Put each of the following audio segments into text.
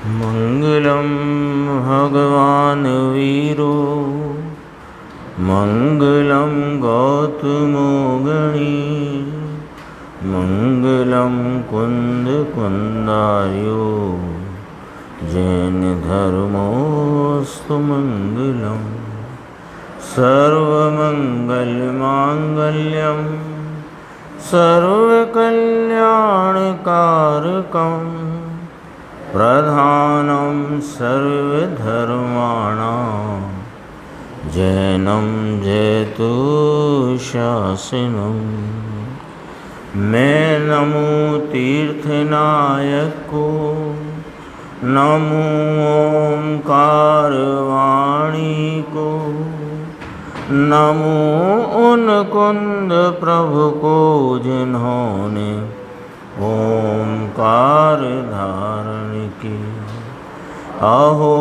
मंगलम भगवान वीरो मंगलम गौतमो गणी मंगलम कुंद कुंदार्यो जैन धर्मोस्तु मंगलम सर्वमंगलमांगल्यम सर्वकल्याणकारकं प्रधानं सर्वधर्माणां जैनं जयतु शासनं। मैं नमो तीर्थनायक को, नमो ओंकारवाणी को, नमो उन कुंद प्रभु को जिन्होंने ओंकार धारण किया। अहो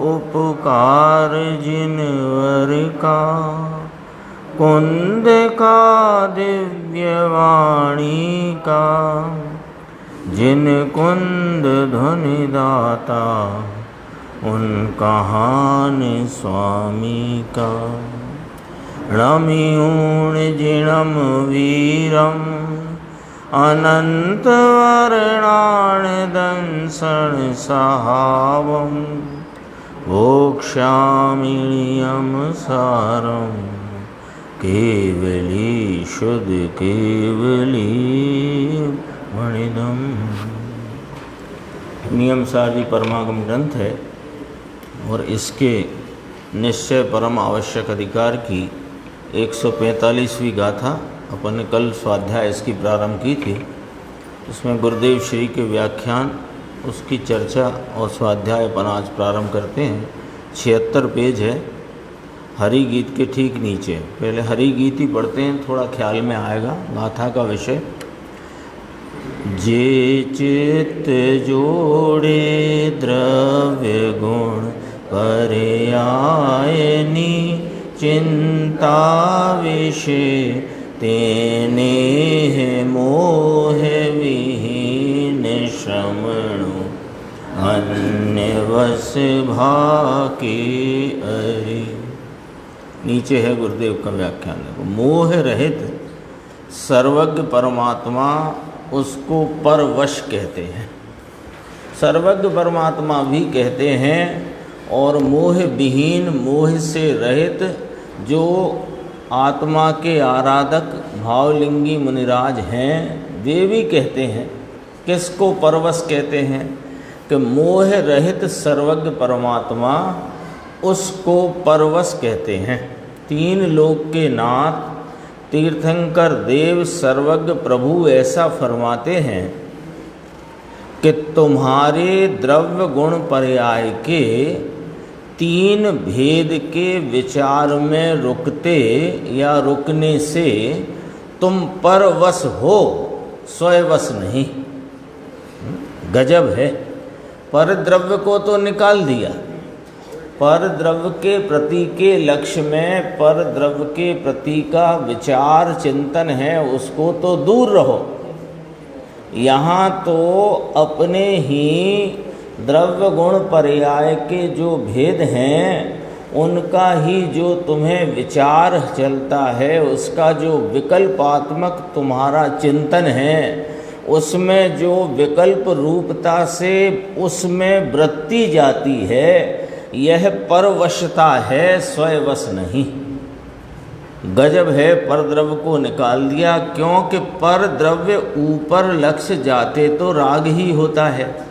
उपकार जिनवर का, कुंद का दिव्य वाणी का, जिन कुंद धुनि दाता उन कहान स्वामी का। रमियूण जिणम वीरम अनंत वर्णाण दंसन सहावम भोक्ष्यामियम सारम केवली शुद्ध केवली मणिदम। नियम सारी परमागम ग्रंथ है और इसके निश्चय परम आवश्यक अधिकार की 145वीं गाथा अपन ने कल स्वाध्याय इसकी प्रारंभ की थी। उसमें गुरुदेव श्री के व्याख्यान, उसकी चर्चा और स्वाध्याय अपन आज प्रारंभ करते हैं। 76 पेज है, हरि गीत के ठीक नीचे। पहले हरि गीत ही पढ़ते हैं, थोड़ा ख्याल में आएगा गाथा का विषय। जे चित्त जोड़े द्रव्य गुण पर्यायनी चिंता विषय तेने मोह विहीन श्रमणु अन्य वस भाके अरि। नीचे है गुरुदेव का व्याख्यान। मोह रहित सर्वज्ञ परमात्मा, उसको परवश कहते हैं, सर्वज्ञ परमात्मा भी कहते हैं। और मोह विहीन, मोह से रहित जो आत्मा के आराधक भावलिंगी मुनिराज हैं, वे भी कहते हैं। किसको परवश कहते हैं? कि मोह रहित सर्वज्ञ परमात्मा, उसको परवश कहते हैं। तीन लोक के नाथ तीर्थंकर देव सर्वज्ञ प्रभु ऐसा फरमाते हैं कि तुम्हारे द्रव्य गुण पर्याय के तीन भेद के विचार में रुकते या रुकने से तुम परवश हो, स्वयवश नहीं। गजब है। पर द्रव्य को तो निकाल दिया, पर द्रव्य के प्रति के लक्ष्य में पर द्रव्य के प्रति का विचार चिंतन है, उसको तो दूर रहो। यहाँ तो अपने ही द्रव्य गुण पर्याय के जो भेद हैं, उनका ही जो तुम्हें विचार चलता है, उसका जो विकल्पात्मक तुम्हारा चिंतन है, उसमें जो विकल्प रूपता से उसमें वृत्ति जाती है, यह परवशता है, स्वयवश नहीं। गजब है। पर द्रव्य को निकाल दिया, क्योंकि पर द्रव्य ऊपर लक्ष्य जाते तो राग ही होता है।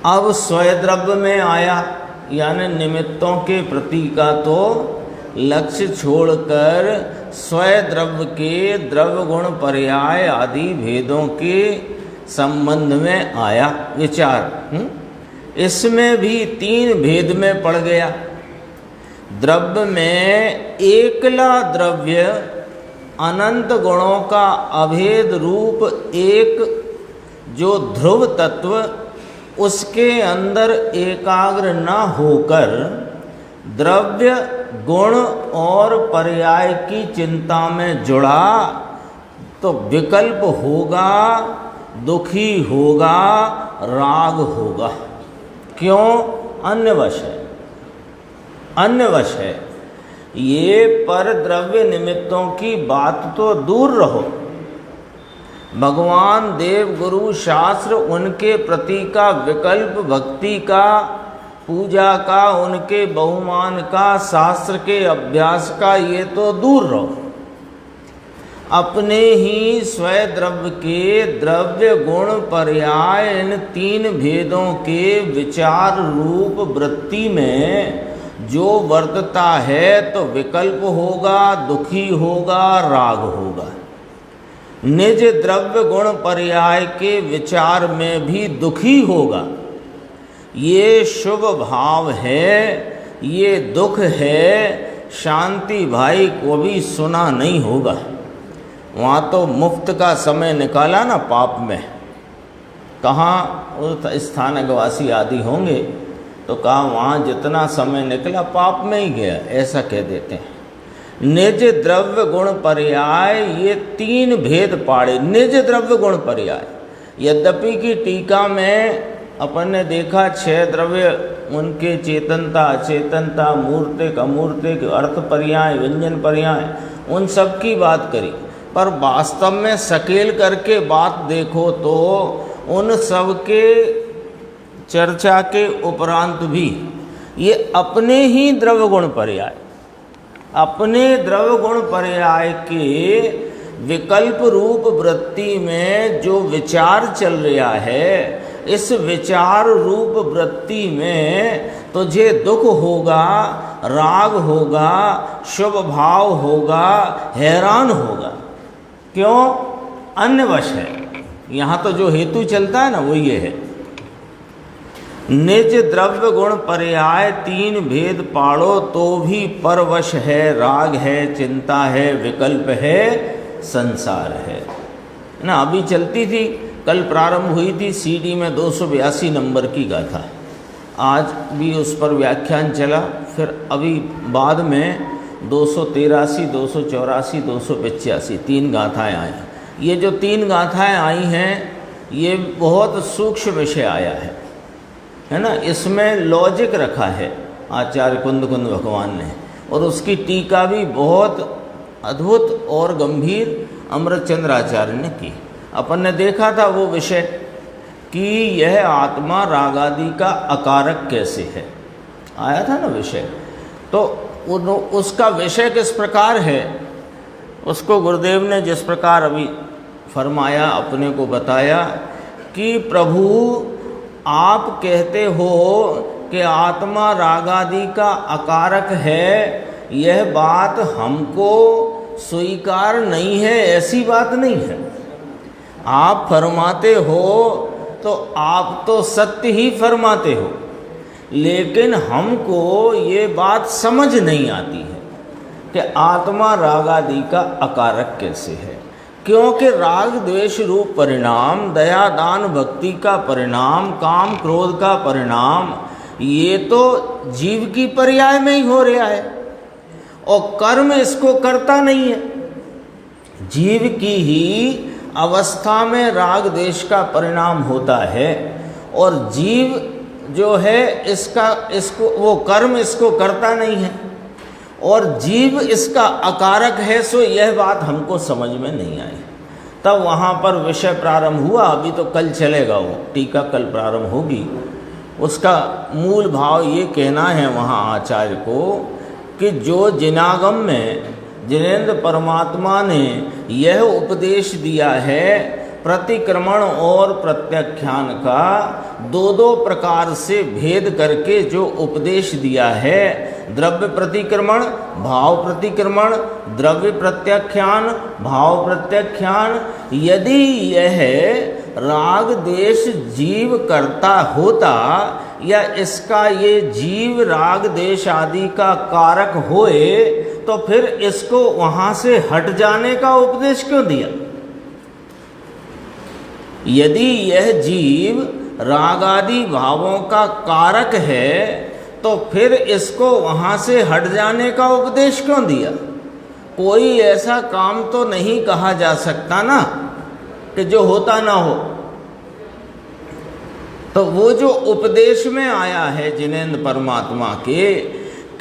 अब स्वय द्रव्य में आया, यानी निमित्तों के प्रति का तो लक्ष्य छोड़कर स्वय द्रव्य के द्रव्य गुण पर्याय आदि भेदों के संबंध में आया विचार। इसमें भी तीन भेद में पड़ गया। द्रव्य में एकला द्रव्य अनंत गुणों का अभेद रूप एक जो ध्रुव तत्व, उसके अंदर एकाग्र न होकर द्रव्य गुण और पर्याय की चिंता में जुड़ा तो विकल्प होगा, दुखी होगा, राग होगा। क्यों? अन्यवश है, अन्यवश है। ये पर द्रव्य निमित्तों की बात तो दूर रहो, भगवान, देव, गुरु, शास्त्र, उनके प्रति का विकल्प, भक्ति का, पूजा का, उनके बहुमान का, शास्त्र के अभ्यास का, ये तो दूर रहो। अपने ही स्वयं द्रव्य के द्रव्य गुण पर्याय इन तीन भेदों के विचार रूप वृत्ति में जो वर्तता है तो विकल्प होगा, दुखी होगा, राग होगा। निज द्रव्य गुण पर्याय के विचार में भी दुखी होगा। ये शुभ भाव है, ये दुख है। शांति भाई को भी सुना नहीं होगा। वहाँ तो मुफ्त का समय निकाला ना पाप में। कहाँ उस स्थानकवासी आदि होंगे तो कहा वहाँ जितना समय निकला पाप में ही गया, ऐसा कह देते हैं। निज द्रव्य गुण पर्याय, ये तीन भेद पाड़े। निज द्रव्य गुण पर्याय, यद्यपि की टीका में अपन ने देखा 6 द्रव्य, उनके चेतनता, अचेतनता, मूर्तिक, अमूर्तिक, अर्थ पर्याय, व्यंजन पर्याय, उन सब की बात करी। पर वास्तव में सकेल करके बात देखो तो उन सब के चर्चा के उपरांत भी ये अपने ही द्रव्य गुण पर्याय, अपने द्रव्य गुण पर्याय के विकल्प रूप वृत्ति में जो विचार चल रहा है, इस विचार रूप वृत्ति में तुझे दुख होगा, राग होगा, शुभ भाव होगा, हैरान होगा। क्यों? अन्यवश है। यहाँ तो जो हेतु चलता है ना वो ये है, निज द्रव्य गुण पर्याय तीन भेद पाड़ो तो भी परवश है, राग है, चिंता है, विकल्प है, संसार है ना। अभी चलती थी, कल प्रारंभ हुई थी सीडी में 282 नंबर की गाथा। आज भी उस पर व्याख्यान चला, फिर अभी बाद में 283, 284, 285 3 गाथाएँ आई। ये जो 3 गाथाएँ आई हैं ये बहुत सूक्ष्म विषय आया है ना। इसमें लॉजिक रखा है आचार्य कुंद भगवान ने, और उसकी टीका भी बहुत अद्भुत और गंभीर अमृतचंद्र आचार्य ने की। अपन ने देखा था वो विषय कि यह आत्मा रागादि का अकारक कैसे है, आया था ना विषय। तो उसका विषय किस प्रकार है, उसको गुरुदेव ने जिस प्रकार अभी फरमाया, अपने को बताया कि प्रभु आप कहते हो कि आत्मा रागादि का अकारक है, यह बात हमको स्वीकार नहीं है, ऐसी बात नहीं है। आप फरमाते हो तो आप तो सत्य ही फरमाते हो, लेकिन हमको ये बात समझ नहीं आती है कि आत्मा रागादि का अकारक कैसे है। क्योंकि राग द्वेष रूप परिणाम, दया दान भक्ति का परिणाम, काम क्रोध का परिणाम, ये तो जीव की पर्याय में ही हो रहा है और कर्म इसको करता नहीं है। जीव की ही अवस्था में राग द्वेष का परिणाम होता है और जीव जो है इसको वो कर्म इसको करता नहीं है और जीव इसका अकारक है। सो यह बात हमको समझ में नहीं आई। तब वहाँ पर विषय प्रारंभ हुआ। अभी तो कल चलेगा, वो टीका कल प्रारंभ होगी। उसका मूल भाव ये कहना है वहाँ आचार्य को कि जो जिनागम में जिनेन्द्र परमात्मा ने यह उपदेश दिया है, प्रतिक्रमण और प्रत्याख्यान का 2-2 प्रकार से भेद करके जो उपदेश दिया है, द्रव्य प्रतिक्रमण, भाव प्रतिक्रमण, द्रव्य प्रत्याख्यान, भाव प्रत्याख्यान, यदि यह राग द्वेष जीव करता होता या इसका ये जीव राग द्वेष आदि का कारक होए तो फिर इसको वहाँ से हट जाने का उपदेश क्यों दिया? यदि यह जीव रागादि भावों का कारक है तो फिर इसको वहाँ से हट जाने का उपदेश क्यों दिया? कोई ऐसा काम तो नहीं कहा जा सकता ना कि जो होता ना हो। तो वो जो उपदेश में आया है जिनेंद्र परमात्मा के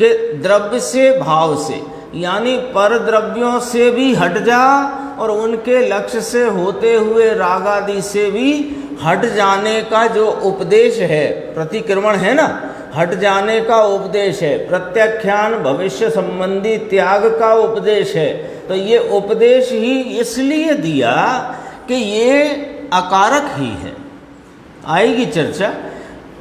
कि द्रव्य से भाव से, यानी पर द्रव्यों से भी हट जा और उनके लक्ष्य से होते हुए राग आदि से भी हट जाने का जो उपदेश है, प्रतिक्रमण है ना, हट जाने का उपदेश है, प्रत्याख्यान भविष्य संबंधी त्याग का उपदेश है। तो ये उपदेश ही इसलिए दिया कि ये अकारक ही है। आएगी चर्चा।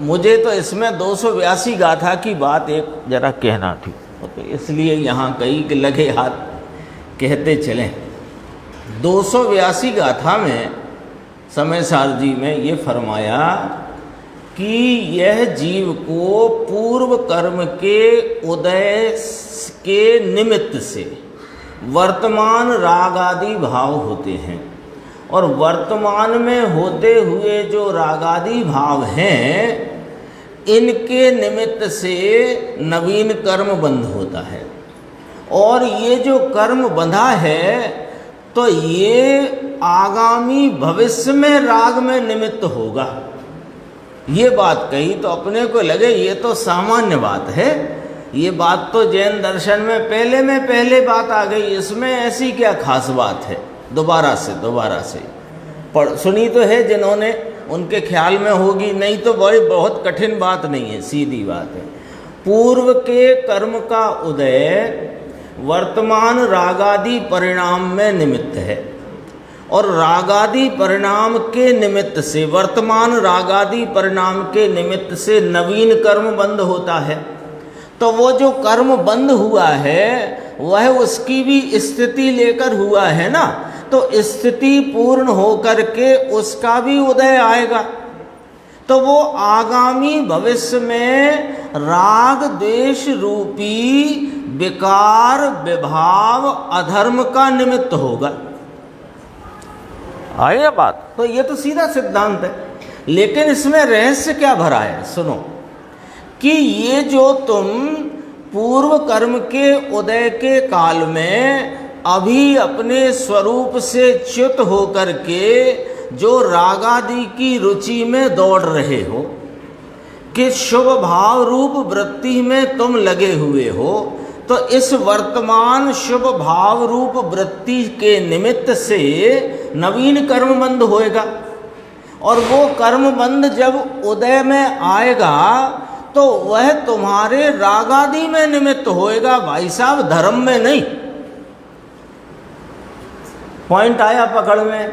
मुझे तो इसमें 282 गाथा की बात एक जरा कहना थी, तो इसलिए यहाँ कई लगे हाथ कहते चलें। 282 गाथा में समय सार जी में ये फरमाया कि यह जीव को पूर्व कर्म के उदय के निमित्त से वर्तमान राग आदि भाव होते हैं, और वर्तमान में होते हुए जो रागादि भाव हैं इनके निमित्त से नवीन कर्म बंध होता है। और ये जो कर्म बंधा है तो ये आगामी भविष्य में राग में निमित्त होगा। ये बात कही तो अपने को लगे ये तो सामान्य बात है, ये बात तो जैन दर्शन में पहले बात आ गई, इसमें ऐसी क्या खास बात है। दोबारा से पढ़ सुनी तो है जिन्होंने, उनके ख्याल में होगी, नहीं तो बहुत कठिन बात नहीं है, सीधी बात है। पूर्व के कर्म का उदय वर्तमान रागादि परिणाम में निमित्त है, और रागादि परिणाम के निमित्त से, वर्तमान रागादि परिणाम के निमित्त से नवीन कर्म बंद होता है। तो वो जो कर्म बंद हुआ है वह उसकी भी स्थिति लेकर हुआ है ना, तो स्थिति पूर्ण होकर के उसका भी उदय आएगा। तो वो आगामी भविष्य में राग द्वेष रूपी विकार विभाव अधर्म का निमित्त होगा। आया बात? तो ये तो सीधा सिद्धांत है, लेकिन इसमें रहस्य क्या भरा है सुनो, कि ये जो तुम पूर्व कर्म के उदय के काल में अभी अपने स्वरूप से च्युत होकर के जो रागादि की रुचि में दौड़ रहे हो, कि शुभ भाव रूप वृत्ति में तुम लगे हुए हो, तो इस वर्तमान शुभ भाव रूप वृत्ति के निमित्त से नवीन कर्म बंध होएगा। और वो कर्म बंध जब उदय में आएगा तो वह तुम्हारे रागादि में निमित्त होएगा भाई साहब, धर्म में नहीं। पॉइंट आया पकड़ में?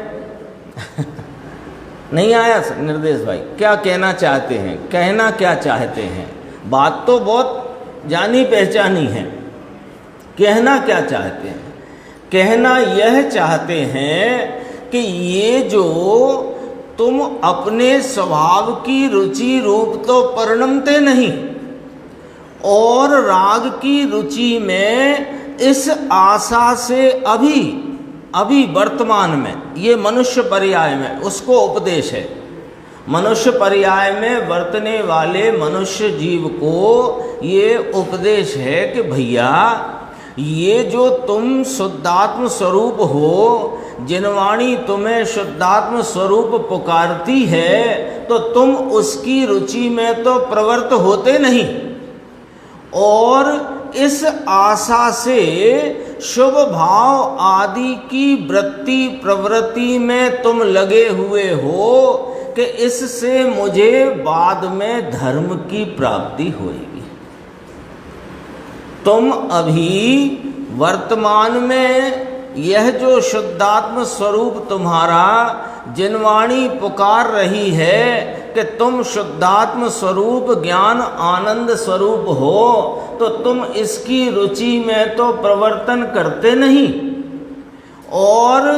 नहीं आया निर्देश भाई? क्या कहना चाहते हैं, कहना क्या चाहते हैं? बात तो बहुत जानी पहचानी है, कहना क्या चाहते हैं? कहना यह चाहते हैं कि ये जो तुम अपने स्वभाव की रुचि रूप तो परिणमते नहीं, और राग की रुचि में इस आशा से अभी वर्तमान में, ये मनुष्य पर्याय में उसको उपदेश है, मनुष्य पर्याय में वर्तने वाले मनुष्य जीव को ये उपदेश है कि भैया ये जो तुम शुद्धात्म स्वरूप हो, जिनवाणी तुम्हें शुद्धात्म स्वरूप पुकारती है, तो तुम उसकी रुचि में तो प्रवृत्त होते नहीं, और इस आशा से शुभ भाव आदि की वृत्ति प्रवृत्ति में तुम लगे हुए हो कि इससे मुझे बाद में धर्म की प्राप्ति होगी। तुम अभी वर्तमान में यह जो शुद्धात्म स्वरूप तुम्हारा जिनवाणी पुकार रही है कि तुम शुद्धात्म स्वरूप ज्ञान आनंद स्वरूप हो, तो तुम इसकी रुचि में तो प्रवर्तन करते नहीं, और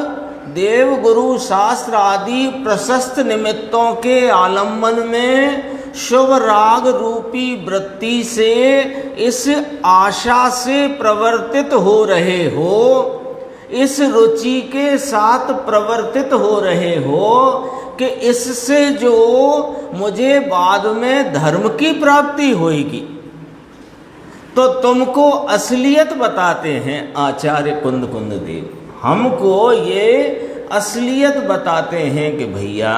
देव गुरु शास्त्र आदि प्रशस्त निमित्तों के आलम्बन में शुभ राग रूपी वृत्ति से इस आशा से प्रवर्तित हो रहे हो, इस रुचि के साथ प्रवर्तित हो रहे हो कि इससे जो मुझे बाद में धर्म की प्राप्ति होगी। तो तुमको असलियत बताते हैं आचार्य कुंद देव, हमको ये असलियत बताते हैं कि भैया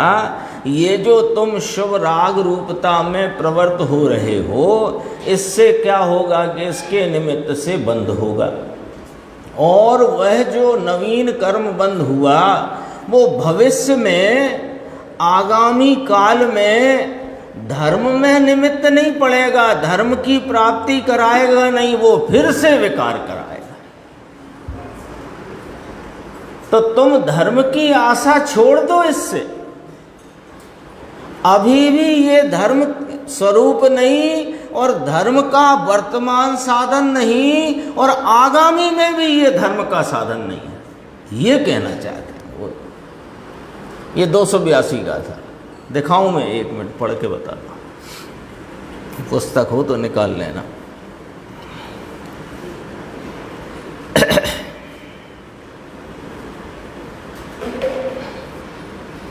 ये जो तुम शुभ राग रूपता में प्रवृत्त हो रहे हो, इससे क्या होगा कि इसके निमित्त से बंध होगा, और वह जो नवीन कर्म बंध हुआ वो भविष्य में आगामी काल में धर्म में निमित्त नहीं पड़ेगा, धर्म की प्राप्ति कराएगा नहीं, वो फिर से विकार कराएगा। तो तुम धर्म की आशा छोड़ दो इससे। अभी भी ये धर्म स्वरूप नहीं और धर्म का वर्तमान साधन नहीं और आगामी में भी ये धर्म का साधन नहीं है, ये कहना चाहते हैं वो। ये 282 गाथा दिखाऊं मैं, 1 मिनट पढ़ के बता दूं, पुस्तक हो तो निकाल लेना।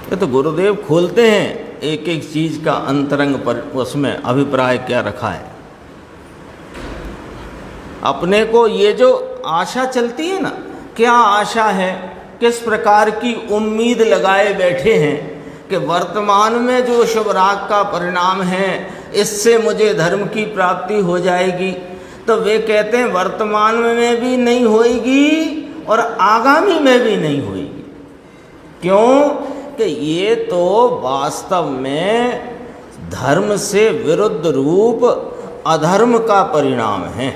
ये तो गुरुदेव खोलते हैं एक एक चीज का अंतरंग पर, उसमें अभिप्राय क्या रखा है। अपने को ये जो आशा चलती है ना, क्या आशा है, किस प्रकार की उम्मीद लगाए बैठे हैं कि वर्तमान में जो शुभ राग का परिणाम है इससे मुझे धर्म की प्राप्ति हो जाएगी। तो वे कहते हैं वर्तमान में भी नहीं होएगी और आगामी में भी नहीं होएगी। क्यों? कि ये तो वास्तव में धर्म से विरुद्ध रूप अधर्म का परिणाम है,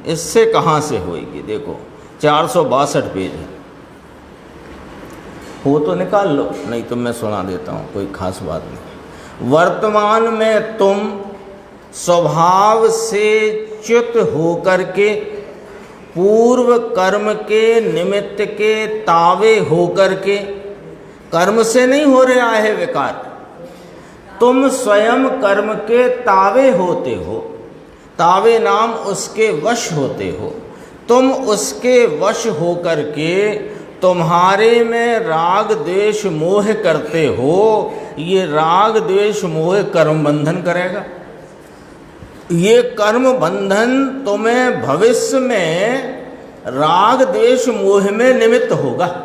इससे कहाँ से होएगी। देखो 462 पेज है, हो तो निकाल लो, नहीं तो मैं सुना देता हूँ, कोई खास बात नहीं। वर्तमान में तुम स्वभाव से च्युत होकर के पूर्व कर्म के निमित्त के तावे होकर के, कर्म से नहीं हो रहा है विकार, तुम स्वयं कर्म के तावे होते हो, तावे नाम उसके वश होते हो। तुम उसके वश होकर के तुम्हारे में राग द्वेष मोह करते हो। ये राग द्वेष मोह कर्म बंधन करेगा। ये कर्म बंधन तुम्हें भविष्य में राग द्वेष मोह में निमित्त होगा।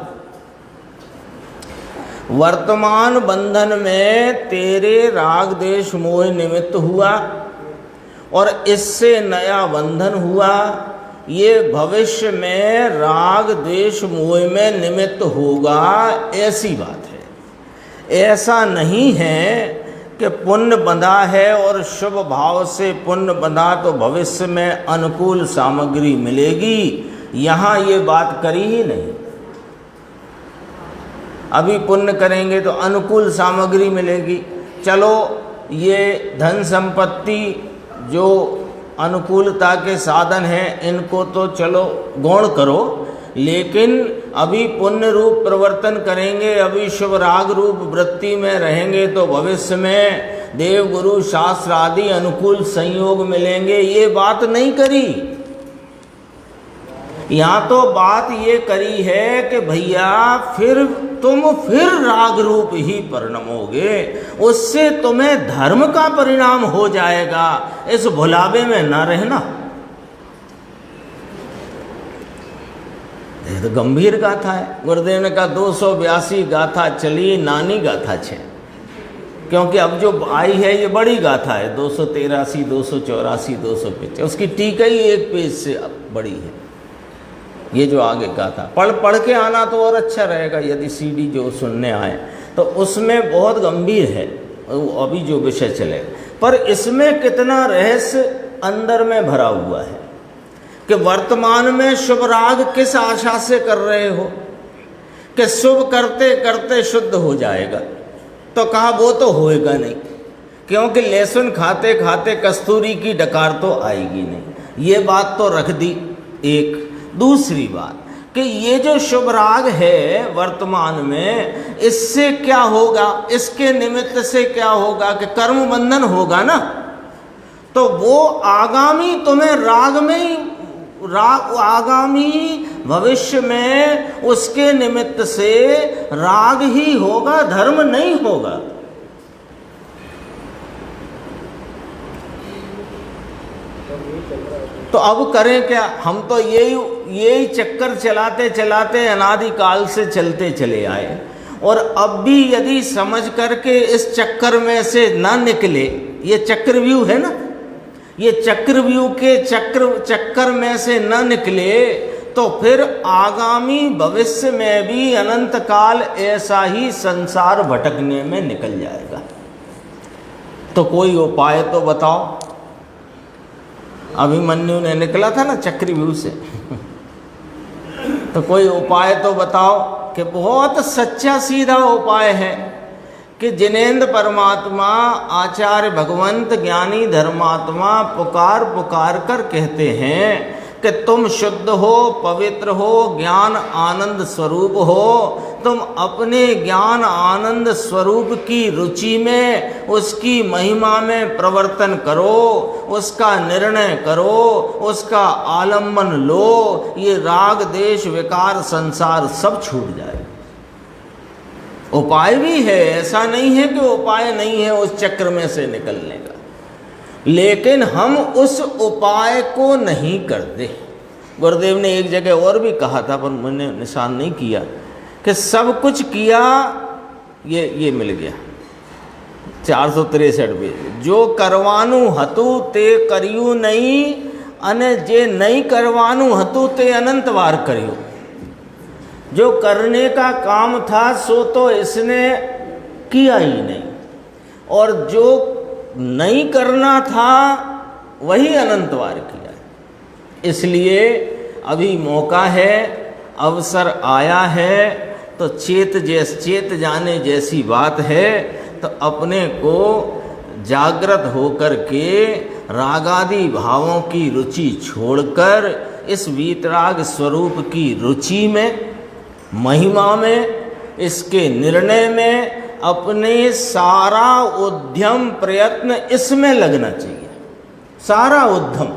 वर्तमान बंधन में तेरे राग द्वेष मोह निमित्त हुआ और इससे नया बंधन हुआ। ये भविष्य में राग द्वेष मोह में निमित्त होगा, ऐसी बात है। ऐसा नहीं है कि पुण्य बंधा है और शुभ भाव से पुण्य बंधा तो भविष्य में अनुकूल सामग्री मिलेगी, यहाँ ये बात करी ही नहीं। अभी पुण्य करेंगे तो अनुकूल सामग्री मिलेगी। चलो ये धन संपत्ति जो अनुकूलता के साधन हैं इनको तो चलो गौण करो, लेकिन अभी पुण्य रूप प्रवर्तन करेंगे, अभी शुभ राग रूप वृत्ति में रहेंगे तो भविष्य में देव गुरु शास्त्र आदि अनुकूल संयोग मिलेंगे, ये बात नहीं करी। यहाँ तो बात ये करी है कि भैया तुम फिर राग रूप ही परिणमोगे, उससे तुम्हें धर्म का परिणाम हो जाएगा, इस भुलावे में ना रहना। ये तो गंभीर गाथा है। गुरुदेव ने कहा 282 गाथा चली, नानी गाथा छे, क्योंकि अब जो आई है ये बड़ी गाथा है, 283, 284, 285, उसकी टीका ही 1 पेज से बड़ी है। ये जो आगे गाथा पढ़ के आना तो और अच्छा रहेगा, यदि सीडी जो सुनने आए तो उसमें बहुत गंभीर है अभी जो विषय चले, पर इसमें कितना रहस्य अंदर में भरा हुआ है कि वर्तमान में शुभ राग किस आशा से कर रहे हो कि शुभ करते करते शुद्ध हो जाएगा। तो कहा वो तो होएगा नहीं, क्योंकि लहसुन खाते खाते कस्तूरी की डकार तो आएगी नहीं। ये बात तो रख दी एक। दूसरी बात कि ये जो शुभ राग है वर्तमान में, इससे क्या होगा, इसके निमित्त से क्या होगा कि कर्म बंधन होगा ना, तो वो आगामी तुम्हें राग में आगामी भविष्य में उसके निमित्त से राग ही होगा, धर्म नहीं होगा। तो अब करें क्या? हम तो यही चक्कर चलाते चलाते अनादिकाल से चलते चले आए और अब भी यदि समझ करके इस चक्कर में से ना निकले, ये चक्रव्यूह है ना, ये चक्रव्यूह के चक्कर में से ना निकले तो फिर आगामी भविष्य में भी अनंत काल ऐसा ही संसार भटकने में निकल जाएगा। तो कोई उपाय तो बताओ। अभिमन्यु ने निकला था ना चक्रव्यूह से तो कोई उपाय तो बताओ। कि बहुत सच्चा सीधा उपाय है कि जिनेंद्र परमात्मा आचार्य भगवंत ज्ञानी धर्मात्मा पुकार पुकार कर कहते हैं कि तुम शुद्ध हो, पवित्र हो, ज्ञान आनंद स्वरूप हो, तुम अपने ज्ञान आनंद स्वरूप की रुचि में, उसकी महिमा में प्रवर्तन करो, उसका निर्णय करो, उसका आलम्बन लो, ये राग देश विकार संसार सब छूट जाए। उपाय भी है, ऐसा नहीं है कि उपाय नहीं है उस चक्र में से निकलने का, लेकिन हम उस उपाय को नहीं करते। गुरुदेव ने एक जगह और भी कहा था पर मैंने निशान नहीं किया कि सब कुछ किया, ये मिल गया 463 पे, जो करवानू हतु ते करियू नहीं, अने जे नहीं करवानू हतु ते अनंत बार करियो। जो करने का काम था सो तो इसने किया ही नहीं, और जो नहीं करना था वही अनंत बार किया। इसलिए अभी मौका है, अवसर आया है, तो चेत जाने जैसी बात है, तो अपने को जागृत होकर के रागादि भावों की रुचि छोड़कर इस वीतराग स्वरूप की रुचि में, महिमा में, इसके निर्णय में अपने सारा उद्यम प्रयत्न इसमें लगना चाहिए। सारा उद्यम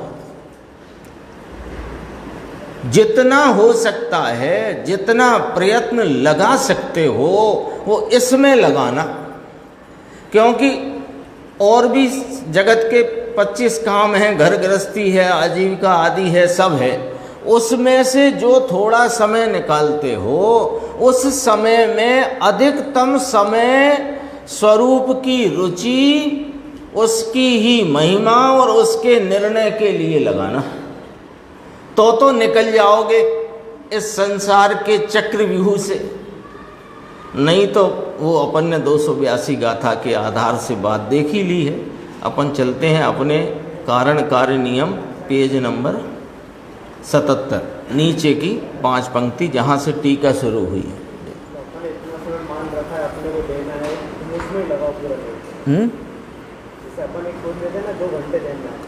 जितना हो सकता है, जितना प्रयत्न लगा सकते हो वो इसमें लगाना, क्योंकि और भी जगत के 25 काम हैं, घर गृहस्थी है, आजीविका आदि है, सब है। उसमें से जो थोड़ा समय निकालते हो उस समय में अधिकतम समय स्वरूप की रुचि, उसकी ही महिमा और उसके निर्णय के लिए लगाना, तो निकल जाओगे इस संसार के चक्रव्यूह से। नहीं तो वो अपन ने 282 गाथा के आधार से बात देख ही ली है। अपन चलते हैं अपने कारण कार्य नियम पेज नंबर 77, नीचे की 5 पंक्ति जहाँ से टीका शुरू हुई है।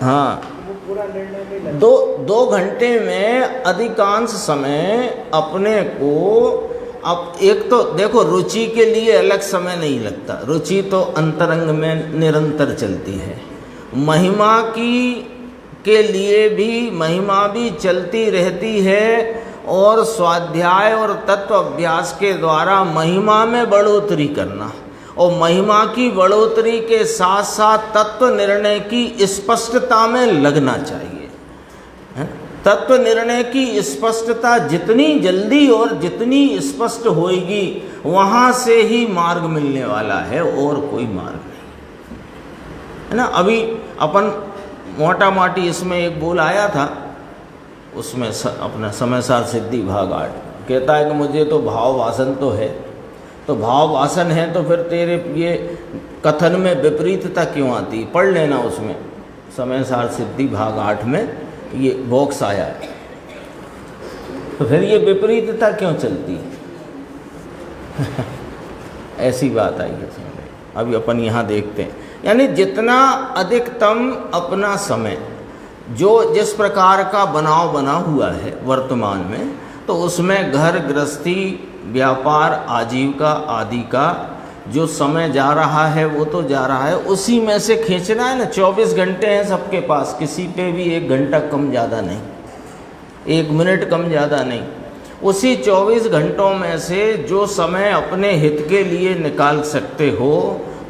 हाँ, दो घंटे में अधिकांश समय अपने को, अब एक तो देखो रुचि के लिए अलग समय नहीं लगता, रुचि तो अंतरंग में निरंतर चलती है। महिमा के लिए भी महिमा भी चलती रहती है, और स्वाध्याय और तत्व अभ्यास के द्वारा महिमा में बढ़ोतरी करना, और महिमा की बढ़ोतरी के साथ साथ तत्व निर्णय की स्पष्टता में लगना चाहिए। तत्व निर्णय की स्पष्टता जितनी जल्दी और जितनी स्पष्ट होएगी, वहाँ से ही मार्ग मिलने वाला है, और कोई मार्ग नहीं है ना। अभी अपन मोटा माटी इसमें एक बोल आया था, उसमें अपना समय सार सिद्धि भाग 8 कहता है कि मुझे तो भाव वासन तो है, तो भाव वासन है तो फिर तेरे ये कथन में विपरीतता क्यों आती? पढ़ लेना, उसमें समय सार सिद्धि भाग 8 में ये बॉक्स आया है। तो फिर ये विपरीतता क्यों चलती है? ऐसी बात आई है। अभी अपन यहाँ देखते हैं, यानी जितना अधिकतम अपना समय जो जिस प्रकार का बनाव बना हुआ है वर्तमान में, तो उसमें घर गृहस्थी व्यापार आजीविका आदि का जो समय जा रहा है वो तो जा रहा है, उसी में से खींचना है ना। 24 घंटे हैं सबके पास, किसी पे भी 1 घंटा कम ज़्यादा नहीं, 1 मिनट कम ज़्यादा नहीं। उसी 24 घंटों में से जो समय अपने हित के लिए निकाल सकते हो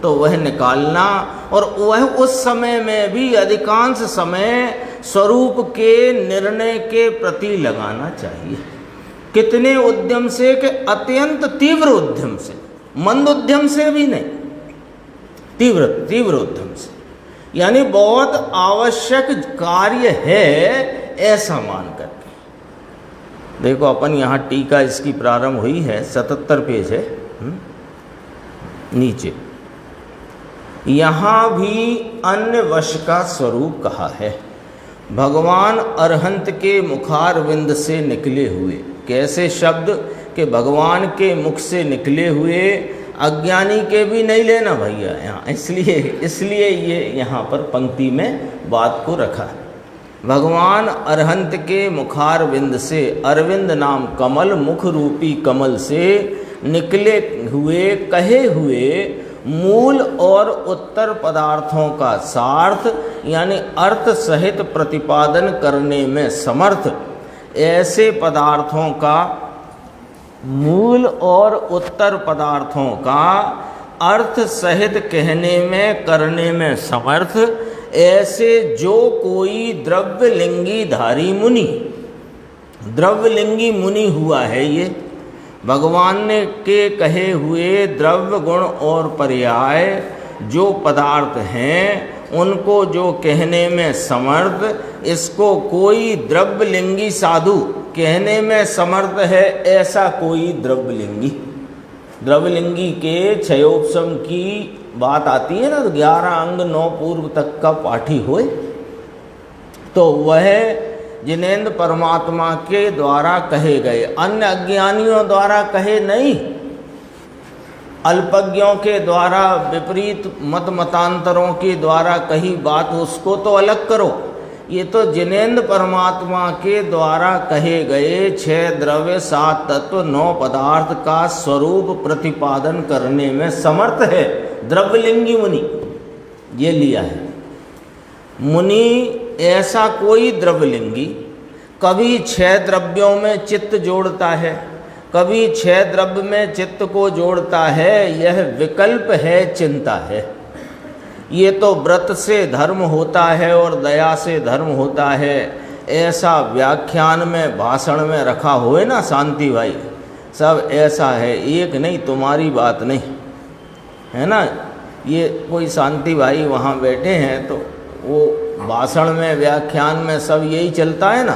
तो वह निकालना, और वह उस समय में भी अधिकांश समय स्वरूप के निर्णय के प्रति लगाना चाहिए। कितने उद्यम से? कि अत्यंत तीव्र उद्यम से। मंद उद्यम से भी नहीं, तीव्र उद्यम से, यानी बहुत आवश्यक कार्य है ऐसा मान करके। देखो अपन यहाँ टीका इसकी प्रारंभ हुई है, 77 पेज है नीचे। यहाँ भी अन्य वश का स्वरूप कहा है। भगवान अरहंत के मुखारविंद से निकले हुए, कैसे शब्द के भगवान के मुख से निकले हुए, अज्ञानी के भी नहीं लेना भैया यहाँ, इसलिए ये यहाँ पर पंक्ति में बात को रखा है। भगवान अरहंत के मुखारविंद से, अरविंद नाम कमल, मुख रूपी कमल से निकले हुए कहे हुए मूल और उत्तर पदार्थों का सार्थ यानी अर्थ सहित प्रतिपादन करने में समर्थ, ऐसे पदार्थों का मूल और उत्तर पदार्थों का अर्थ सहित कहने में करने में समर्थ, ऐसे जो कोई द्रव्यलिंगी धारी मुनि, द्रव्यलिंगी मुनि हुआ है ये, भगवान ने के कहे हुए द्रव्य गुण और पर्याय जो पदार्थ हैं उनको जो कहने में समर्थ, इसको कोई द्रव्यलिंगी साधु कहने में समर्थ है, ऐसा कोई द्रव्यलिंगी। द्रव्यलिंगी के क्षयोपशम की बात आती है ना, तो 11 अंग 9 पूर्व तक का पाठी होए, तो वह जिनेन्द्र परमात्मा के द्वारा कहे गए, अन्य अज्ञानियों द्वारा कहे नहीं, अल्पज्ञों के द्वारा, विपरीत मत मतांतरों के द्वारा कही बात, उसको तो अलग करो। ये तो जिनेन्द्र परमात्मा के द्वारा कहे गए 6 द्रव्य 7 तत्व 9 पदार्थ का स्वरूप प्रतिपादन करने में समर्थ है द्रव्यलिंगी मुनि, ये लिया है। मुनि ऐसा कोई द्रव्यलिंगी कभी 6 द्रव्यों में चित्त जोड़ता है, कभी 6 द्रव्य में चित्त को जोड़ता है, यह विकल्प है, चिंता है। ये तो व्रत से धर्म होता है और दया से धर्म होता है, ऐसा व्याख्यान में भाषण में रखा हुए ना शांति भाई, सब ऐसा है, एक नहीं, तुम्हारी बात नहीं है ना। ये कोई शांति भाई वहाँ बैठे हैं तो वो भाषण में व्याख्यान में सब यही चलता है ना,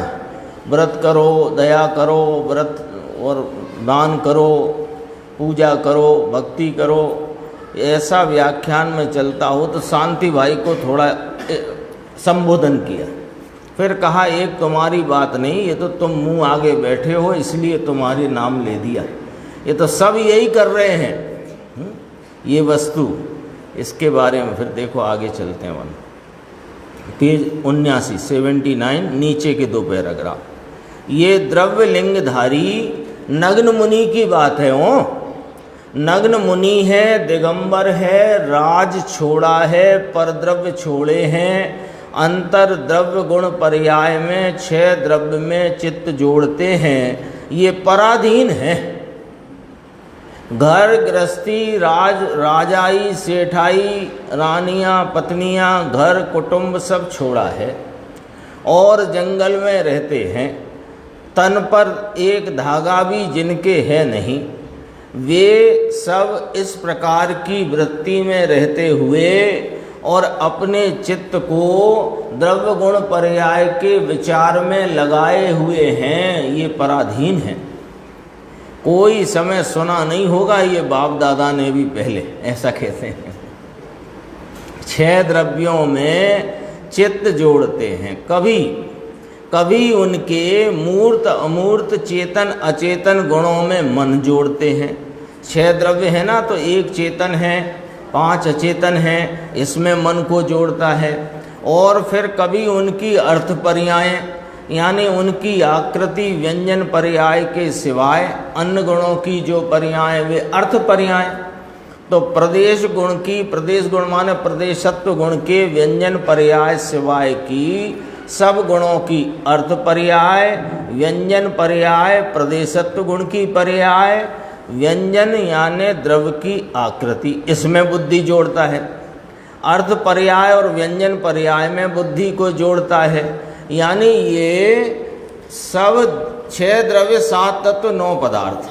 व्रत करो, दया करो, व्रत और दान करो, पूजा करो, भक्ति करो, ऐसा व्याख्यान में चलता हो तो शांति भाई को थोड़ा संबोधन किया, फिर कहा एक तुम्हारी बात नहीं, ये तो तुम मुंह आगे बैठे हो इसलिए तुम्हारे नाम ले दिया। ये तो सब यही कर रहे हैं ये वस्तु। इसके बारे में फिर देखो आगे चलते हैं, पेज 79 79 नीचे के 2 पैराग्राफ। ये द्रव्यलिंगधारी नग्न मुनि की बात है। नग्न मुनि है, दिगंबर है, राज छोड़ा है, परद्रव्य छोड़े हैं, अंतर द्रव्य गुण पर्याय में 6 द्रव्य में चित्त जोड़ते हैं, ये पराधीन है। घर गृहस्थी, राजाई, सेठाई, रानियां, पत्नियां, घर कुटुंब सब छोड़ा है और जंगल में रहते हैं। तन पर एक धागा भी जिनके है नहीं, वे सब इस प्रकार की वृत्ति में रहते हुए और अपने चित्त को द्रव्य गुण पर्याय के विचार में लगाए हुए हैं, ये पराधीन हैं। कोई समय सुना नहीं होगा, ये बाप दादा ने भी पहले ऐसा कहते हैं। 6 द्रव्यों में चित्त जोड़ते हैं, कभी उनके मूर्त अमूर्त चेतन अचेतन गुणों में मन जोड़ते हैं। 6 द्रव्य है ना, तो 1 चेतन है, 5 अचेतन है, इसमें मन को जोड़ता है। और फिर कभी उनकी अर्थ पर्याय यानी उनकी आकृति व्यंजन पर्याय के सिवाय अन्य गुणों की जो पर्याय वे अर्थ पर्याय। तो प्रदेश गुण की, प्रदेश गुण माने प्रदेशत्व गुण के व्यंजन पर्याय सिवाय की सब गुणों की अर्थ पर्याय, व्यंजन पर्याय, प्रदेशत्व गुण की पर्याय, व्यंजन यानी द्रव्य की आकृति, इसमें बुद्धि जोड़ता है। अर्थ पर्याय और व्यंजन पर्याय में बुद्धि को जोड़ता है। यानी ये सब 6 द्रव्य 7 तत्व 9 पदार्थ,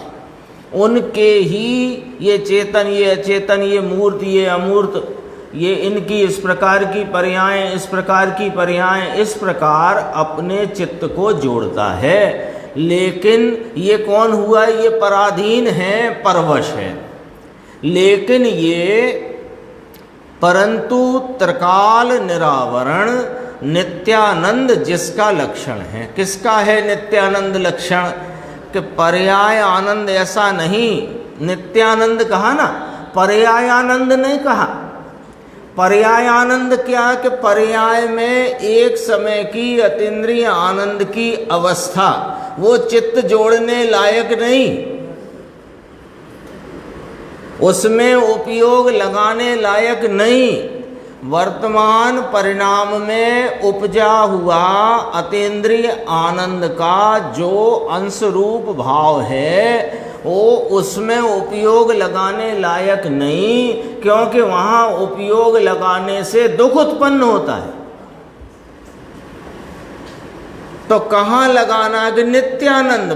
उनके ही ये चेतन, ये अचेतन, ये मूर्त, ये अमूर्त, ये इनकी इस प्रकार की पर्यायें, इस प्रकार की पर्यायें, इस प्रकार अपने चित्त को जोड़ता है। लेकिन ये कौन हुआ? ये पराधीन है, परवश है। लेकिन ये परंतु त्रिकाल निरावरण नित्यानंद जिसका लक्षण है। किसका है नित्यानंद लक्षण? कि पर्याय आनंद ऐसा नहीं, नित्यानंद कहा ना, पर्याय आनंद नहीं कहा। पर्याय आनंद क्या? कि पर्याय में एक समय की अतीन्द्रिय आनंद की अवस्था, वो चित्त जोड़ने लायक नहीं, उसमें उपयोग लगाने लायक नहीं। वर्तमान परिणाम में उपजा हुआ अतीन्द्रिय आनंद का जो अंश रूप भाव है वो उसमें उपयोग लगाने लायक नहीं, क्योंकि वहाँ उपयोग लगाने से दुख उत्पन्न होता है। तो कहाँ लगाना है? कि नित्यानंद,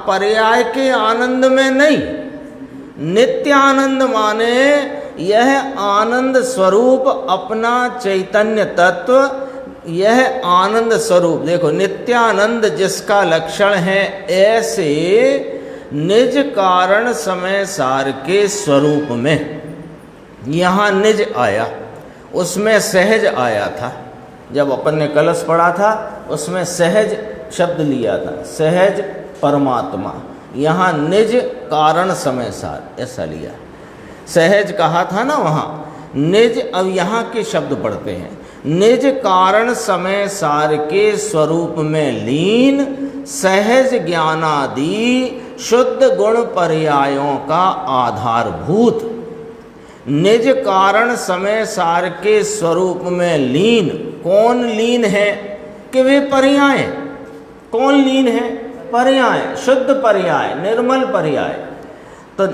पर्याय के आनंद में नहीं। नित्यानंद माने यह आनंद स्वरूप अपना चैतन्य तत्व, यह आनंद स्वरूप। देखो, नित्यानंद जिसका लक्षण है, ऐसे निज कारण समय सार के स्वरूप में यहाँ निज आया, उसमें सहज आया था। जब अपन ने कलश पढ़ा था उसमें सहज शब्द लिया था, सहज परमात्मा। यहाँ निज कारण समय सार ऐसा लिया, सहज कहा था ना वहाँ, निज। अब यहाँ के शब्द पढ़ते हैं, निज कारण समय सार के स्वरूप में लीन, सहज ज्ञानादि शुद्ध गुण पर्यायों का आधारभूत। निज कारण समय सार के स्वरूप में लीन। कौन लीन है? कि वे पर्याय। कौन लीन है? पर्याय, शुद्ध पर्याय, निर्मल पर्याय। तो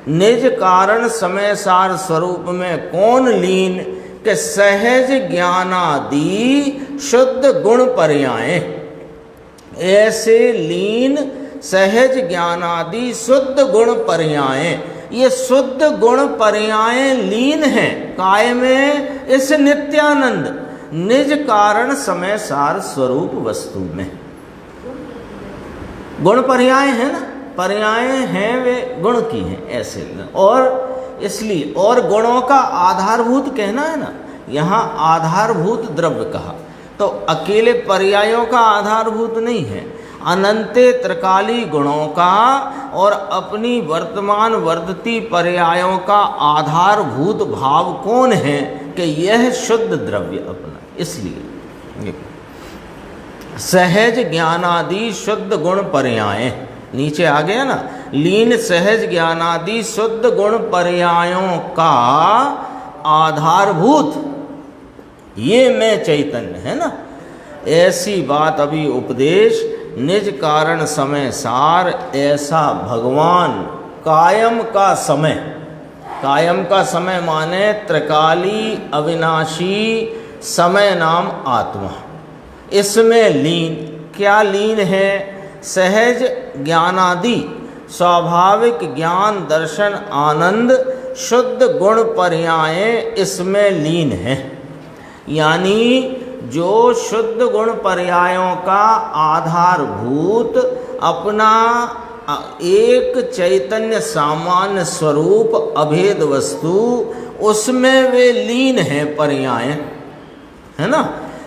निज कारण समय सार स्वरूप में कौन लीन? कि सहज ज्ञानादि शुद्ध गुण पर्याय। ऐसे लीन सहज ज्ञानादि शुद्ध गुण पर्याय। ये शुद्ध गुण पर्याय लीन है काय में? इस नित्यानंद निज कारण समय सार स्वरूप वस्तु में। गुण पर्याय है ना, पर्याय हैं वे गुण की हैं ऐसे। और इसलिए, और गुणों का आधारभूत कहना है ना, यहाँ आधारभूत द्रव्य कहा, तो अकेले पर्यायों का आधारभूत नहीं है, अनंते त्रिकाली गुणों का और अपनी वर्तमान वर्धती पर्यायों का आधारभूत भाव कौन है? कि यह शुद्ध द्रव्य अपना। इसलिए सहज ज्ञानादि शुद्ध गुण पर्याय, नीचे आ गया ना, लीन सहज ज्ञानादि शुद्ध गुण पर्यायों का आधारभूत ये मैं चैतन्य है ना। ऐसी बात अभी उपदेश निज कारण समय सार, ऐसा भगवान कायम का समय। कायम का समय माने त्रिकाली अविनाशी समय नाम आत्मा, इसमें लीन। क्या लीन है? सहज ज्ञानादि स्वाभाविक ज्ञान दर्शन आनंद शुद्ध गुण पर्याय इसमें लीन है। यानी जो शुद्ध गुण पर्यायों का आधारभूत अपना एक चैतन्य सामान्य स्वरूप अभेद वस्तु, उसमें वे लीन है पर्याय, है ना।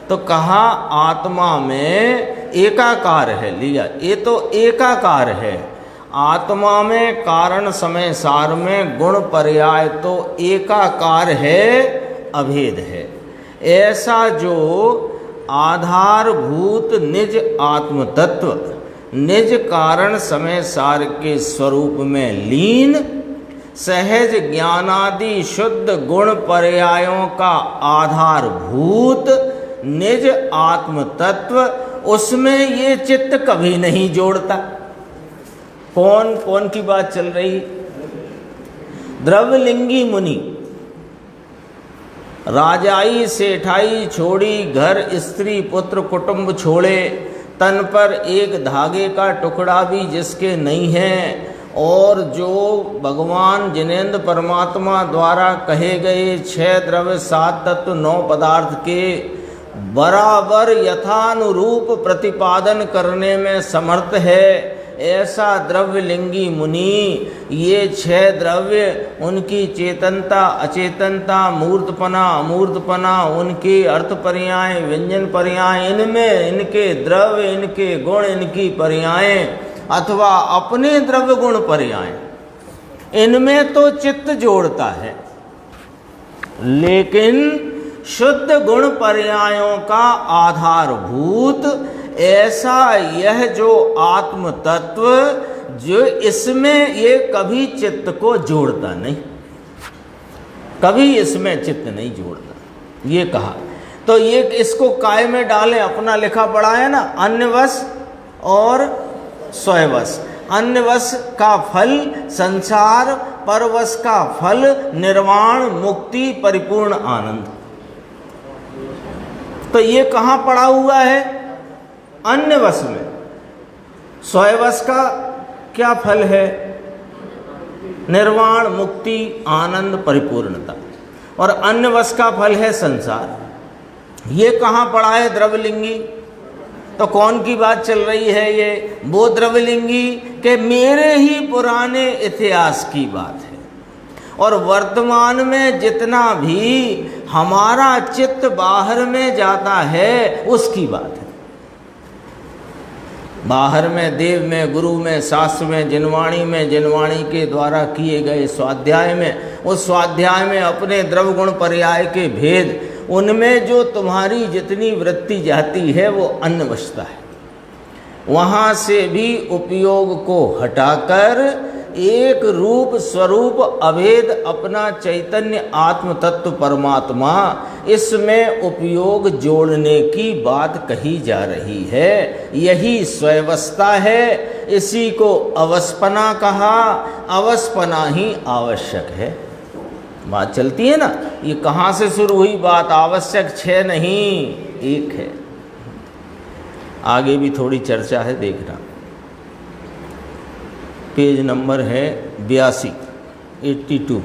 तो कहा आत्मा में एकाकार है, लिया ये तो एकाकार है। आत्मा में कारण समय सार में गुण पर्याय तो एकाकार है, अभेद है। ऐसा जो आधारभूत निज आत्म तत्व निज कारण समय सार के स्वरूप में लीन, सहज ज्ञानादि शुद्ध गुण पर्यायों का आधारभूत निज आत्म तत्व, उसमें ये चित्त कभी नहीं जोड़ता। कौन कौन की बात चल रही? द्रव्यलिंगी मुनि राजाई सेठाई छोड़ी, घर स्त्री पुत्र कुटुंब छोड़े, तन पर एक धागे का टुकड़ा भी जिसके नहीं है, और जो भगवान जिनेंद्र परमात्मा द्वारा कहे गए 6 द्रव्य 7 तत्व 9 पदार्थ के बराबर यथानुरूप प्रतिपादन करने में समर्थ है, ऐसा द्रव्यलिंगी मुनि ये 6 द्रव्य, उनकी चेतनता अचेतनता, मूर्तपना अमूर्तपना, उनके अर्थ पर्याय व्यंजन पर्याय, इनमें इनके द्रव्य, इनके गुण, इनकी पर्यायें अथवा अपने द्रव्य गुण पर्याय, इनमें तो चित्त जोड़ता है, लेकिन शुद्ध गुण पर्यायों का आधारभूत ऐसा यह जो आत्म तत्व, जो इसमें ये कभी चित्त को जोड़ता नहीं, कभी इसमें चित्त नहीं जोड़ता, ये कहा। तो ये इसको काय में डालें, अपना लिखा पड़ा है ना, अन्यवश और स्वयवश। अन्यवश का फल संसार, परवश का फल निर्वाण, मुक्ति, परिपूर्ण आनंद। तो ये कहाँ पड़ा हुआ है? अन्यवश में। स्वयवश का क्या फल है? निर्वाण, मुक्ति, आनंद, परिपूर्णता। और अन्यवश का फल है संसार। ये कहाँ पड़ा है? द्रव्यलिंगी। तो कौन की बात चल रही है ये? वो द्रव्यलिंगी के मेरे ही पुराने इतिहास की बात है, और वर्तमान में जितना भी हमारा चित्त बाहर में जाता है उसकी बात है। बाहर में देव में, गुरु में, शास्त्र में, जिनवाणी के द्वारा किए गए स्वाध्याय में, उस स्वाध्याय में अपने द्रव्य गुण पर्याय के भेद, उनमें जो तुम्हारी जितनी वृत्ति जाती है वो अन्यवशता है। वहाँ से भी उपयोग को हटाकर एक रूप स्वरूप अभेद अपना चैतन्य आत्म तत्व परमात्मा, इसमें उपयोग जोड़ने की बात कही जा रही है। यही स्वयवस्था है, इसी को अवस्पना कहा। अवस्पना ही आवश्यक है। बात चलती है ना, ये कहाँ से शुरू हुई बात? आवश्यक 6 नहीं, 1 है। आगे भी थोड़ी चर्चा है, देखना। पेज नंबर है 82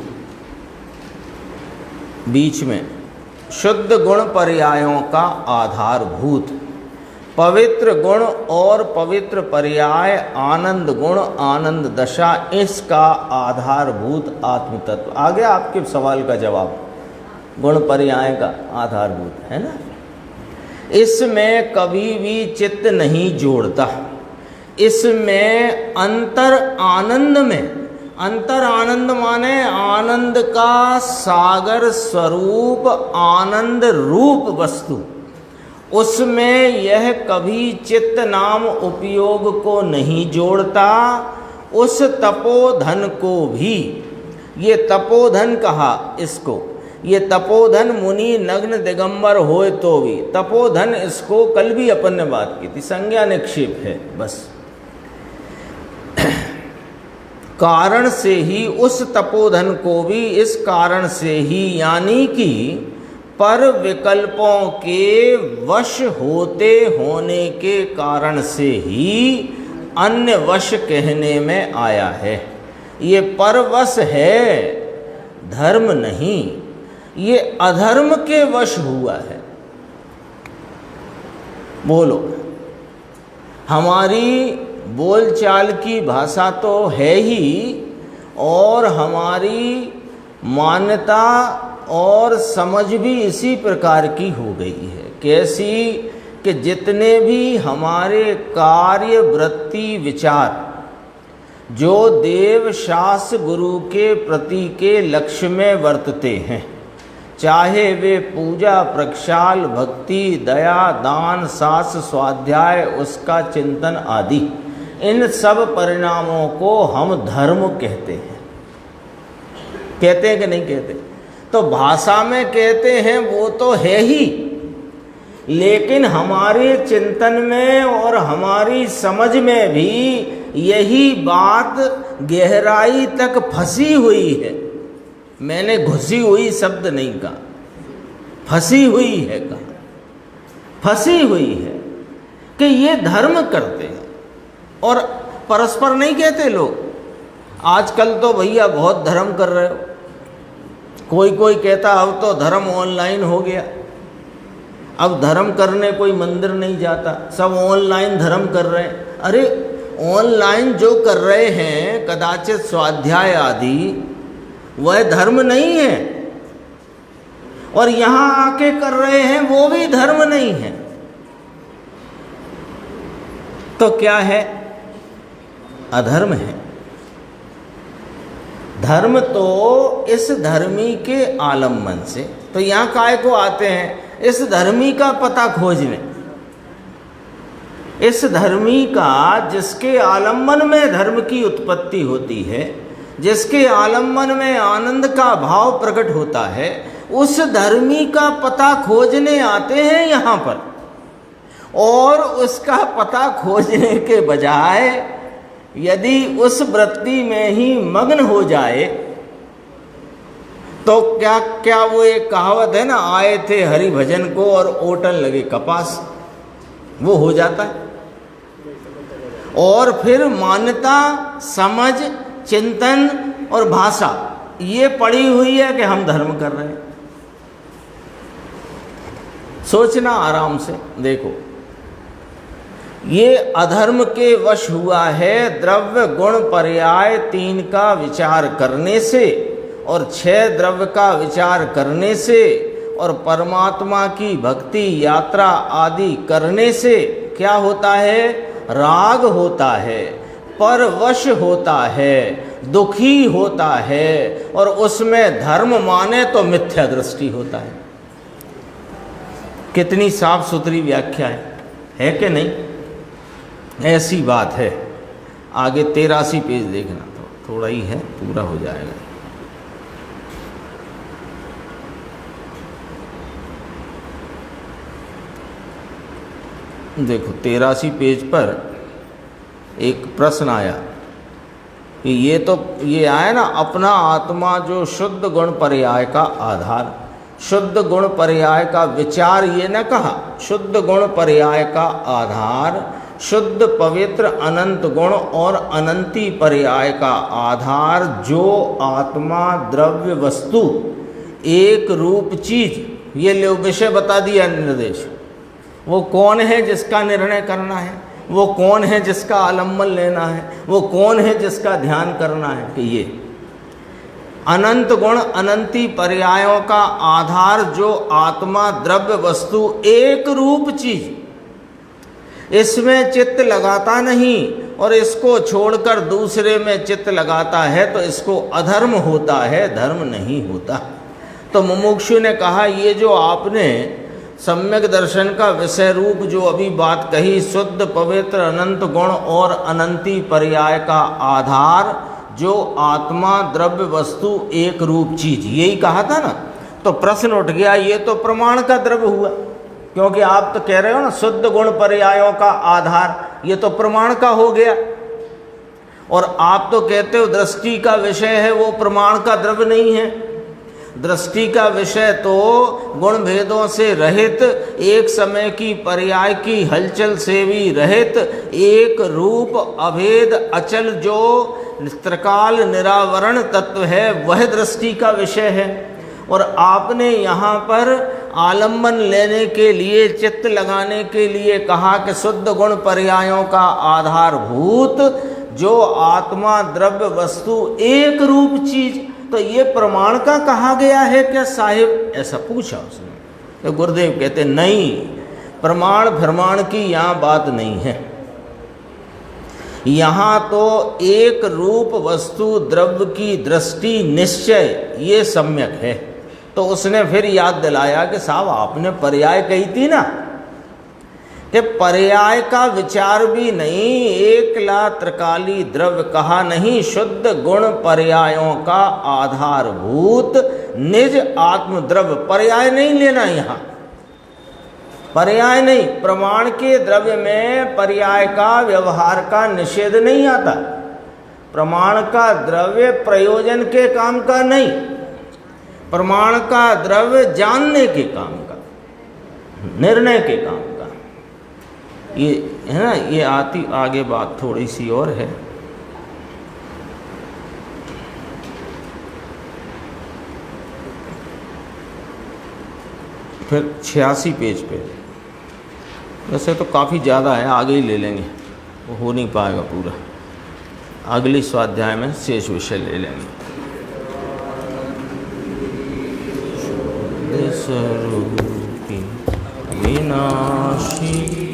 बीच में शुद्ध गुण पर्यायों का आधारभूत पवित्र गुण और पवित्र पर्याय आनंद गुण आनंद दशा, इसका आधारभूत आत्म तत्व। आगे आपके सवाल का जवाब, गुण पर्याय का आधारभूत है ना। इसमें कभी भी चित्त नहीं जोड़ता। इसमें अंतर आनंद में, अंतर आनंद माने आनंद का सागर स्वरूप, आनंद रूप वस्तु, उसमें यह कभी चित्त नाम उपयोग को नहीं जोड़ता। उस तपोधन को भी, ये तपोधन कहा इसको, ये तपोधन मुनि नग्न दिगंबर होए तो भी, तपोधन इसको कल भी अपन ने बात की थी, संज्ञा निक्षेप है बस। कारण से ही उस तपोधन को भी इस कारण से ही, यानी कि पर विकल्पों के वश होते होने के कारण से ही अन्य वश कहने में आया है। ये परवश है, धर्म नहीं, ये अधर्म के वश हुआ है। बोलो, हमारी बोलचाल की भाषा तो है ही, और हमारी मान्यता और समझ भी इसी प्रकार की हो गई है। कैसी? कि जितने भी हमारे कार्य वृत्ति विचार जो देव शास्त्र गुरु के प्रति के लक्ष्य में वर्तते हैं, चाहे वे पूजा, प्रक्षाल, भक्ति, दया, दान, शास्त्र, स्वाध्याय, उसका चिंतन आदि, इन सब परिणामों को हम धर्म कहते हैं। कहते हैं कि नहीं कहते? तो भाषा में कहते हैं वो तो है ही, लेकिन हमारे चिंतन में और हमारी समझ में भी यही बात गहराई तक फंसी हुई है। मैंने घुसी हुई शब्द नहीं कहा, फंसी हुई है कहा, फंसी हुई है। कि ये धर्म करते हैं और परस्पर नहीं कहते लोग। आजकल तो भैया बहुत धर्म कर रहे हो, कोई कोई कहता अब तो धर्म ऑनलाइन हो गया, अब धर्म करने कोई मंदिर नहीं जाता, सब ऑनलाइन धर्म कर रहे हैं। अरे ऑनलाइन जो कर रहे हैं कदाचित स्वाध्याय आदि, वह धर्म नहीं है, और यहाँ आके कर रहे हैं वो भी धर्म नहीं है। तो क्या है? अधर्म है। धर्म तो इस धर्मी के आलम्बन से, तो यहाँ काय को आते हैं? इस धर्मी का पता खोजने, इस धर्मी का जिसके आलम्बन में धर्म की उत्पत्ति होती है, जिसके आलम्बन में आनंद का भाव प्रकट होता है, उस धर्मी का पता खोजने आते हैं यहाँ पर। और उसका पता खोजने के बजाय यदि उस वृत्ति में ही मग्न हो जाए तो क्या क्या वो एक कहावत है ना, आए थे हरि भजन को और ओटन लगे कपास, वो हो जाता है। और फिर मान्यता, समझ, चिंतन और भाषा ये पड़ी हुई है कि हम धर्म कर रहे हैं। सोचना आराम से, देखो ये अधर्म के वश हुआ है द्रव्य गुण पर्याय 3 का विचार करने से और 6 द्रव्य का विचार करने से और परमात्मा की भक्ति यात्रा आदि करने से। क्या होता है? राग होता है, परवश होता है, दुखी होता है, और उसमें धर्म माने तो मिथ्या दृष्टि होता है। कितनी साफ सुथरी व्याख्या है कि नहीं? ऐसी बात है। आगे 83 पेज देखना, तो थोड़ा ही है, पूरा हो जाएगा। देखो 83 पेज पर एक प्रश्न आया कि ये आया ना, अपना आत्मा जो शुद्ध गुण पर्याय का आधार, शुद्ध गुण पर्याय का विचार, ये न कहा, शुद्ध गुण पर्याय का आधार, शुद्ध पवित्र अनंत गुण और अनंती पर्याय का आधार जो आत्मा द्रव्य वस्तु एक रूप चीज, ये ले विषय बता दिया निर्देश। वो कौन है जिसका निर्णय करना है, वो कौन है जिसका आलम्बन लेना है, वो कौन है जिसका ध्यान करना है? कि ये अनंत गुण अनंती पर्यायों का आधार जो आत्मा द्रव्य वस्तु एक रूप चीज, इसमें चित्त लगाता नहीं और इसको छोड़कर दूसरे में चित्त लगाता है तो इसको अधर्म होता है, धर्म नहीं होता। तो मुमुक्षु ने कहा ये जो आपने सम्यक दर्शन का विषय रूप जो अभी बात कही, शुद्ध पवित्र अनंत गुण और अनंती पर्याय का आधार जो आत्मा द्रव्य वस्तु एक रूप चीज, यही कहा था ना। तो प्रश्न उठ गया, ये तो प्रमाण का द्रव्य हुआ, क्योंकि आप तो कह रहे हो ना शुद्ध गुण पर्यायों का आधार, ये तो प्रमाण का हो गया। और आप तो कहते हो दृष्टि का विषय है, वो प्रमाण का द्रव्य नहीं है। दृष्टि का विषय तो गुण भेदों से रहित, एक समय की पर्याय की हलचल से भी रहित, एक रूप अभेद अचल जो त्रिकाल निरावरण तत्व है, वह दृष्टि का विषय है। और आपने यहाँ पर आलम्बन लेने के लिए, चित्त लगाने के लिए कहा कि शुद्ध गुण पर्यायों का आधारभूत जो आत्मा द्रव्य वस्तु एक रूप चीज, तो ये प्रमाण का कहा गया है क्या साहिब? ऐसा पूछा उसने। तो गुरुदेव कहते नहीं, प्रमाण भ्रमाण की यहाँ बात नहीं है। यहाँ तो एक रूप वस्तु द्रव्य की दृष्टि निश्चय ये सम्यक है। तो उसने फिर याद दिलाया कि साहब आपने पर्याय कही थी ना, कि पर्याय का विचार भी नहीं, एकला त्रिकाली द्रव्य कहा नहीं, शुद्ध गुण पर्यायों का आधारभूत निज आत्म द्रव्य, पर्याय नहीं लेना यहाँ, पर्याय नहीं। प्रमाण के द्रव्य में पर्याय का व्यवहार का निषेध नहीं आता। प्रमाण का द्रव्य प्रयोजन के काम का नहीं, प्रमाण का द्रव्य जानने के काम का, निर्णय के काम का। ये है ना, ये आती आगे बात थोड़ी सी और है। फिर 86 पेज पे, वैसे तो काफ़ी ज़्यादा है, आगे ही ले लेंगे, वो हो नहीं पाएगा पूरा, अगली स्वाध्याय में शेष विषय ले लेंगे। स्वरूपी विनाशी